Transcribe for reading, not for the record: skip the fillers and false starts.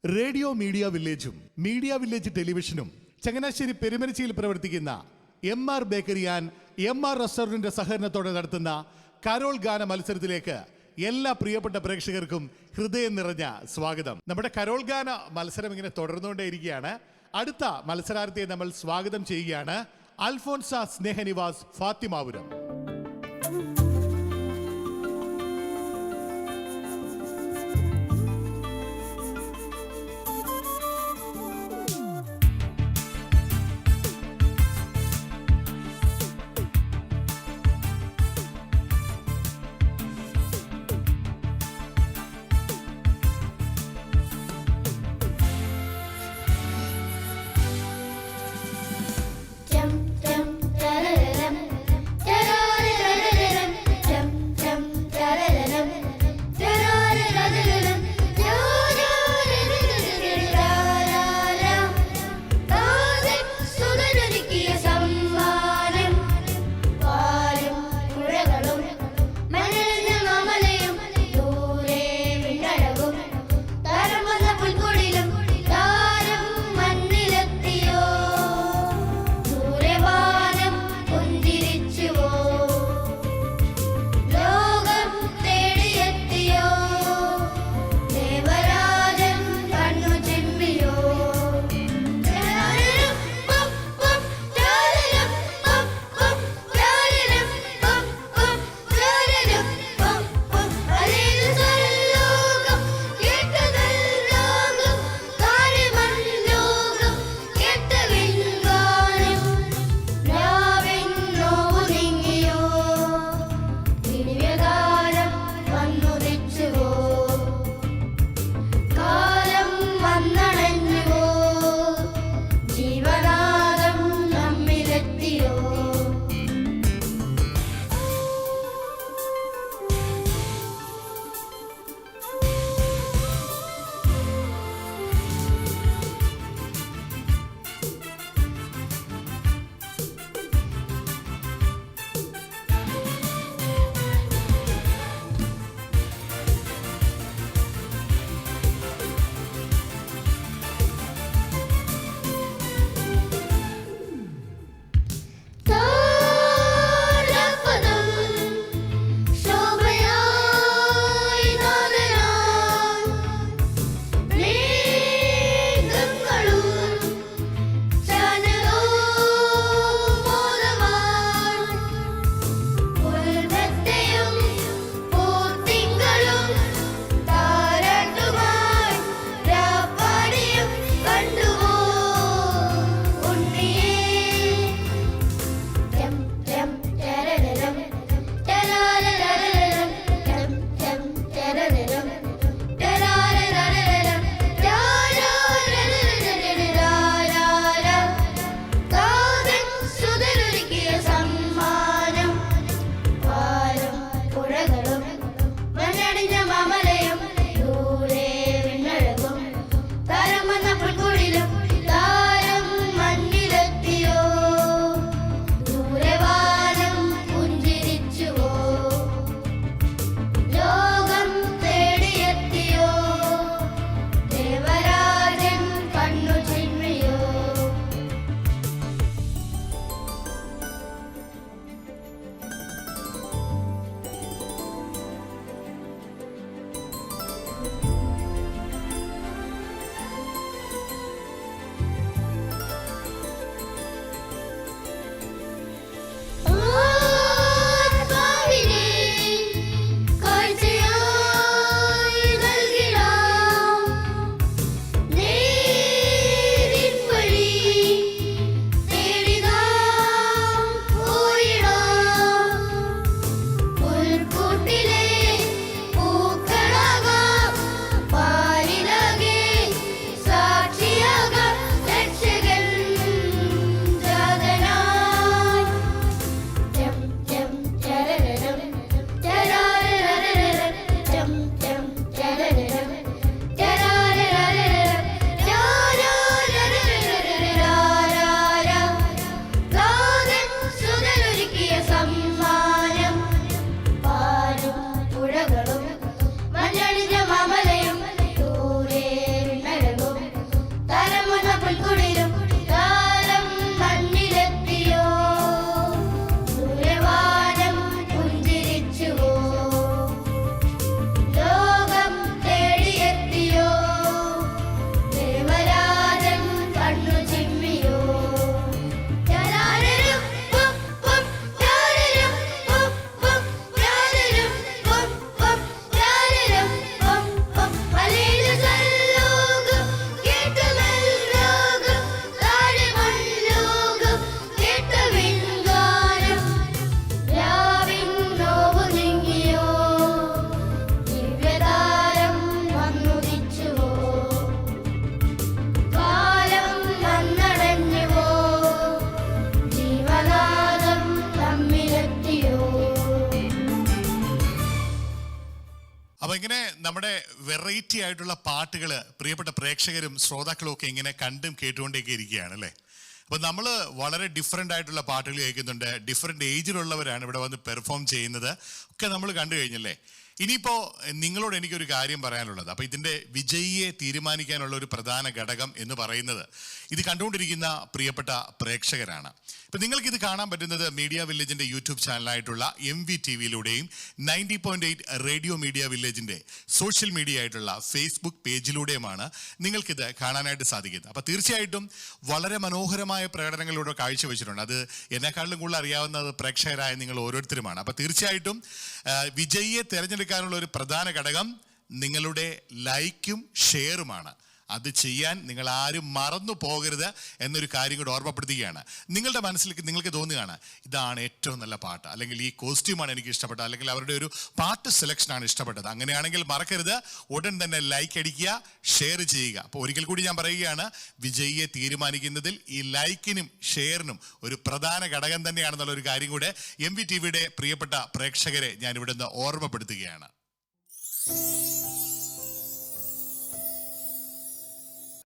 Radio media വില്ലേജും media വില്ലേജ് ടെലിവിഷനും ചങ്ങനാശ്ശേരി പെരുമനച്ചിയിൽ പ്രവർത്തിക്കുന്ന MR ബേക്കറി ആൻഡ് MR റെസ്റ്റോറന്റിന്റെ സഹകരണത്തോടെ നടത്തുന്ന കരോൾ ഗാന മത്സരത്തിലേക്ക് എല്ലാ പ്രിയപ്പെട്ട പ്രേക്ഷകർക്കും ഹൃദയം നിറഞ്ഞ സ്വാഗതം. നമ്മുടെ കരോൾ ഗാന മത്സരം ഇങ്ങനെ തുടർന്നുകൊണ്ടേയിരിക്കുകയാണ്. അടുത്ത മത്സരാർത്ഥിയെ നമ്മൾ സ്വാഗതം ചെയ്യുകയാണ്. Alphonsa സ്നേഹനിവാസ് Fathimapuram. Dum dum da da dum da da അപ്പൊ ഇങ്ങനെ നമ്മുടെ വെറൈറ്റി ആയിട്ടുള്ള പാട്ടുകൾ പ്രിയപ്പെട്ട പ്രേക്ഷകരും ശ്രോതാക്കളും ഒക്കെ ഇങ്ങനെ കണ്ടും കേട്ടുകൊണ്ടേക്ക് ഇരിക്കുകയാണ് അല്ലേ. അപ്പൊ നമ്മൾ വളരെ ഡിഫറെൻ്റ് ആയിട്ടുള്ള പാട്ടുകൾ കേൾക്കുന്നുണ്ട്. ഡിഫറെൻ്റ് ഏജിലുള്ളവരാണ് ഇവിടെ വന്ന് പെർഫോം ചെയ്യുന്നത് ഒക്കെ നമ്മൾ കണ്ടു കഴിഞ്ഞല്ലേ. ഇനിയിപ്പോ നിങ്ങളോട് എനിക്കൊരു കാര്യം പറയാനുള്ളത്, അപ്പൊ ഇതിന്റെ വിജയിയെ തീരുമാനിക്കാനുള്ള ഒരു പ്രധാന ഘടകം എന്ന് പറയുന്നത് ഇത് കണ്ടുകൊണ്ടിരിക്കുന്ന പ്രിയപ്പെട്ട പ്രേക്ഷകരാണ്. ഇപ്പൊ നിങ്ങൾക്കിത് കാണാൻ പറ്റുന്നത് മീഡിയ വില്ലേജിന്റെ യൂട്യൂബ് ചാനലായിട്ടുള്ള MVTV-യിലൂടെയും 90.8 റേഡിയോ മീഡിയ വില്ലേജിന്റെ സോഷ്യൽ മീഡിയ ആയിട്ടുള്ള ഫേസ്ബുക്ക് പേജിലൂടെയുമാണ് നിങ്ങൾക്കിത് കാണാനായിട്ട് സാധിക്കുന്നത്. അപ്പൊ തീർച്ചയായിട്ടും വളരെ മനോഹരമായ പ്രകടനങ്ങളിലൂടെ കാഴ്ചവെച്ചിട്ടുണ്ട്. അത് എന്നെക്കാളിലും കൂടുതൽ അറിയാവുന്നത് പ്രേക്ഷകരായ നിങ്ങൾ ഓരോരുത്തരുമാണ്. അപ്പൊ തീർച്ചയായിട്ടും വിജയിയെ തിരഞ്ഞെടുക്കാനുള്ള ഒരു പ്രധാന ഘടകം നിങ്ങളുടെ ലൈക്കും ഷെയറുമാണ്. അത് ചെയ്യാൻ നിങ്ങൾ ആരും മറന്നു പോകരുത് എന്നൊരു കാര്യം കൂടെ ഓർമ്മപ്പെടുത്തുകയാണ്. നിങ്ങളുടെ മനസ്സിലേക്ക് നിങ്ങൾക്ക് തോന്നുകയാണ് ഇതാണ് ഏറ്റവും നല്ല പാട്ട്, അല്ലെങ്കിൽ ഈ കോസ്റ്റ്യൂമാണ് എനിക്ക് ഇഷ്ടപ്പെട്ടത്, അല്ലെങ്കിൽ അവരുടെ ഒരു പാട്ട് സെലക്ഷനാണ് ഇഷ്ടപ്പെട്ടത്, അങ്ങനെയാണെങ്കിൽ മറക്കരുത്, ഉടൻ തന്നെ ലൈക്ക് അടിക്കുക, ഷെയർ ചെയ്യുക. അപ്പോൾ ഒരിക്കൽ കൂടി ഞാൻ പറയുകയാണ്, വിജയിയെ തീരുമാനിക്കുന്നതിൽ ഈ ലൈക്കിനും ഷെയറിനും ഒരു പ്രധാന ഘടകം തന്നെയാണെന്നുള്ള ഒരു കാര്യം കൂടെ MVTV-യുടെ പ്രിയപ്പെട്ട പ്രേക്ഷകരെ ഞാൻ ഇവിടുന്ന് ഓർമ്മപ്പെടുത്തുകയാണ്.